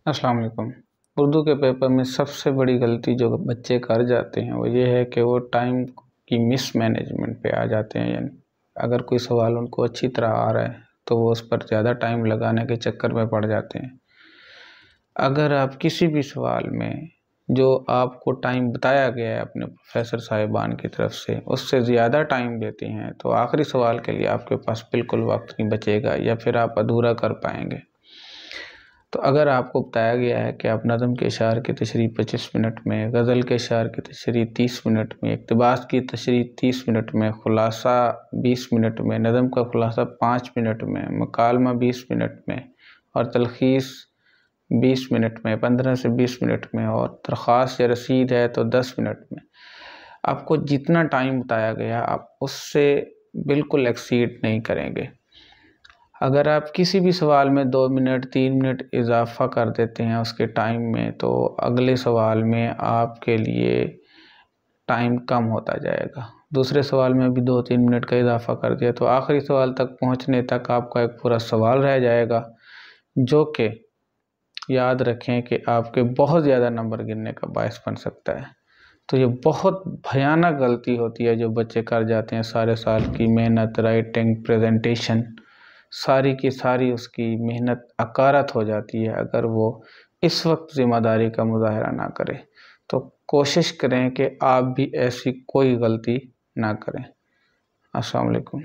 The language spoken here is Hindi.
अस्सलाम वालेकुम। उर्दू के पेपर में सबसे बड़ी गलती जो बच्चे कर जाते हैं वो ये है कि वो टाइम की मिसमैनेजमेंट पे आ जाते हैं। यानी अगर कोई सवाल उनको अच्छी तरह आ रहा है तो वो उस पर ज़्यादा टाइम लगाने के चक्कर में पड़ जाते हैं। अगर आप किसी भी सवाल में जो आपको टाइम बताया गया है अपने प्रोफेसर साहिबान की तरफ से उससे ज़्यादा टाइम देते हैं तो आखिरी सवाल के लिए आपके पास बिल्कुल वक्त नहीं बचेगा या फिर आप अधूरा कर पाएंगे। तो अगर आपको बताया गया है कि आप नज़म के अशार की तशरीह 25 मिनट में, गज़ल के अशार की तशरीह 30 मिनट में, इक़्तिबास की तशरीह 30 मिनट में, ख़ुलासा 20 मिनट में, नज़म का ख़ुलासा 5 मिनट में, मकालमा 20 मिनट में और तलख़ीस 20 मिनट में, 15 से 20 मिनट में और दरख्वास्त या रसीद है तो 10 मिनट में, आपको जितना टाइम बताया गया आप उससे बिल्कुल एक्सीड नहीं करेंगे। अगर आप किसी भी सवाल में 2 मिनट 3 मिनट इजाफ़ा कर देते हैं उसके टाइम में तो अगले सवाल में आपके लिए टाइम कम होता जाएगा। दूसरे सवाल में भी 2-3 मिनट का इजाफ़ा कर दिया तो आखिरी सवाल तक पहुंचने तक आपका एक पूरा सवाल रह जाएगा, जो कि याद रखें कि आपके बहुत ज़्यादा नंबर गिरने का बायस बन सकता है। तो ये बहुत भयानक गलती होती है जो बच्चे कर जाते हैं। सारे साल की मेहनत, राइटिंग, प्रेजेंटेशन, सारी की सारी उसकी मेहनत अकारत हो जाती है अगर वो इस वक्त ज़िम्मेदारी का मुज़ाहरा ना करे। तो कोशिश करें कि आप भी ऐसी कोई गलती ना करें। अस्सलाम वालेकुम।